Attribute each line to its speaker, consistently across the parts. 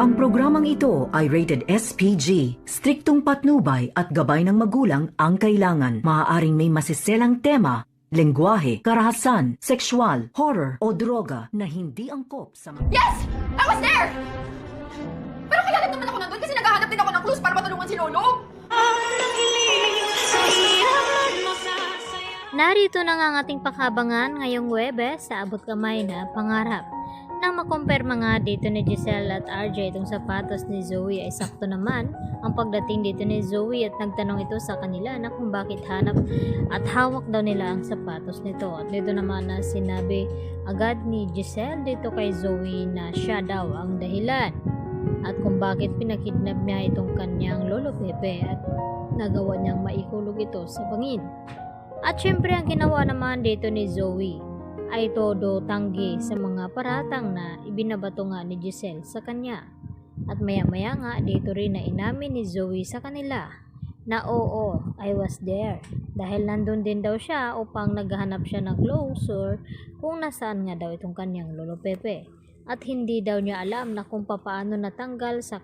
Speaker 1: Ang programang ito ay rated SPG. Striktong patnubay at gabay ng magulang ang kailangan. Maaaring may masiselang tema, lengguwahe, karahasan, sexual, horror o droga na hindi angkop sa mga...
Speaker 2: Yes! I was there! Pero kaya naman ako nandun kasi naghahanap din ako ng clues para matulungan si Lolo.
Speaker 3: Narito na nga ang ating pakabangan ngayong Huwebes sa abot kamay na pangarap. Nang makumpirma nga dito ni Giselle at RJ itong sapatos ni Zoe ay sakto naman ang pagdating dito ni Zoe at nagtanong ito sa kanila na kung bakit hanap at hawak daw nila ang sapatos nito. At dito naman na sinabi agad ni Giselle dito kay Zoe na siya daw ang dahilan at kung bakit pinakidnap niya itong kanyang lolo Pepe at nagawa niyang maikulog ito sa bangin. At syempre ang ginawa naman dito ni Zoe ay todo tanggi sa mga paratang na ibinabato nga ni Giselle sa kanya. At maya-maya nga dito rin na inamin ni Zoe sa kanila na oo, I was there. Dahil nandun din daw siya upang naghahanap siya ng closure kung nasaan nga daw itong kanyang lolo Pepe. At hindi daw niya alam na kung paano natanggal sa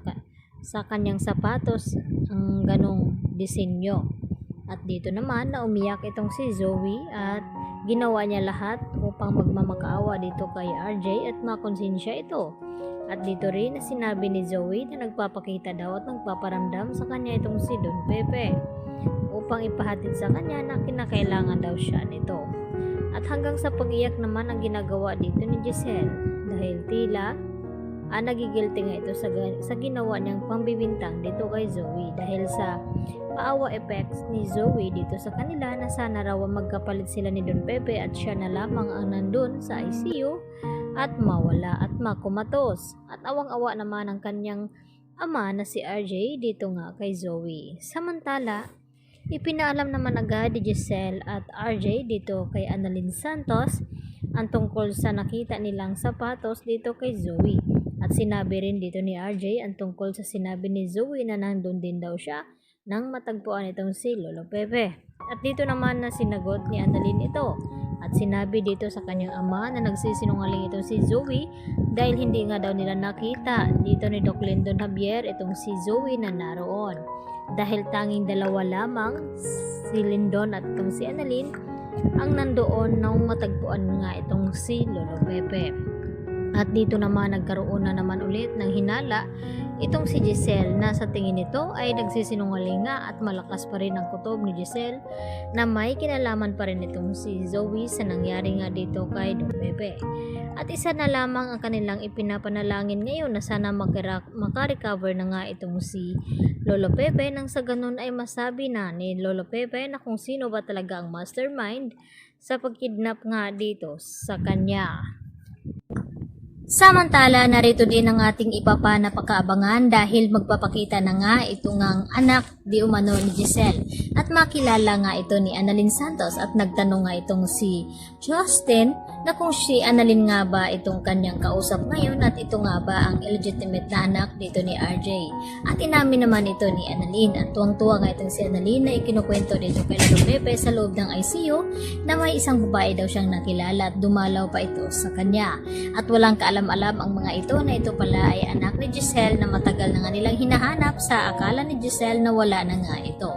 Speaker 3: kanyang sapatos ang ganong disenyo. At dito naman na umiyak itong si Zoe at ginawa niya lahat upang magmamakaawa dito kay RJ at makonsensya ito. At dito rin na sinabi ni Zoe na nagpapakita daw at nagpaparamdam sa kanya itong si Don Pepe upang ipahatid sa kanya na kinakailangan daw siya nito. At hanggang sa pag-iyak naman ang ginagawa dito ni Giselle dahil tila nagigilty nga ito sa ginawa niyang pambibintang dito kay Zoe dahil sa paawa effects ni Zoe dito sa kanila na sana raw magkapalit sila ni Don Pepe at siya na lamang ang nandun sa ICU at mawala at makumatos. At awang-awa naman ang kanyang ama na si RJ dito nga kay Zoe. Samantala, ipinaalam naman agad ni Giselle at RJ dito kay Annalyn Santos ang tungkol sa nakita nilang sapatos dito kay Zoe. At sinabi rin dito ni RJ ang tungkol sa sinabi ni Zoe na nandun din daw siya nang matagpuan itong si Lolo Pepe. At dito naman na sinagot ni Annalyn ito at sinabi dito sa kanyang ama na nagsisinungaling itong si Zoe dahil hindi nga daw nila nakita dito ni Doc Lyndon Javier itong si Zoe na naroon. Dahil tanging dalawa lamang, si Lyndon at itong si Annalyn, ang nandoon nang matagpuan nga itong si Lolo Pepe. At dito naman nagkaroon na naman ulit ng hinala itong si Giselle na sa tingin nito ay nagsisinungaling nga at malakas pa rin ang kutob ni Giselle na may kinalaman pa rin itong si Zoe sa nangyari nga dito kay Don Pepe. At isa na lamang ang kanilang ipinapanalangin ngayon na sana makarecover na nga itong si Lolo Pepe nang sa ganun ay masabi na ni Lolo Pepe na kung sino ba talaga ang mastermind sa pagkidnap nga dito sa kanya. Samantala, narito din ang ating ipapanapakaabangan dahil magpapakita na nga ito ngang anak di umano ni Giselle at makilala nga ito ni Annalyn Santos at nagtanong nga itong si Justin na kung si Annalyn nga ba itong kanyang kausap ngayon at ito nga ba ang illegitimate na anak dito ni RJ. At inamin naman ito ni Annalyn at tuwang-tuwa nga itong si Annalyn na ikinukwento dito kay Lolo Pepe sa loob ng ICU na may isang babae daw siyang nakilala at dumalaw pa ito sa kanya. At walang alam-alam ang mga ito na ito pala ay anak ni Giselle na matagal na nga nilang hinahanap sa akala ni Giselle na wala na nga ito.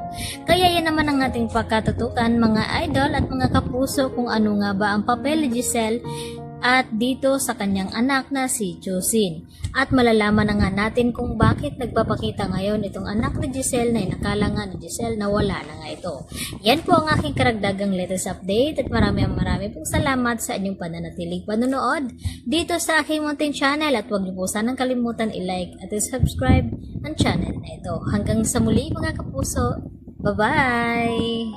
Speaker 3: Kaya yan naman ang ating pagkatutukan mga idol at mga kapuso kung ano nga ba ang papel ni Giselle at dito sa kanyang anak na si Jocelyn. At malalaman na nga natin kung bakit nagpapakita ngayon itong anak ni Giselle na inakala nga ni Giselle na wala na nga ito. Yan po ang aking karagdagang latest update at marami pong salamat sa inyong pananatiling panonood dito sa aking munting channel at huwag niyo po sanang kalimutan i-like at i-subscribe ang channel na ito. Hanggang sa muli mga kapuso, bye-bye!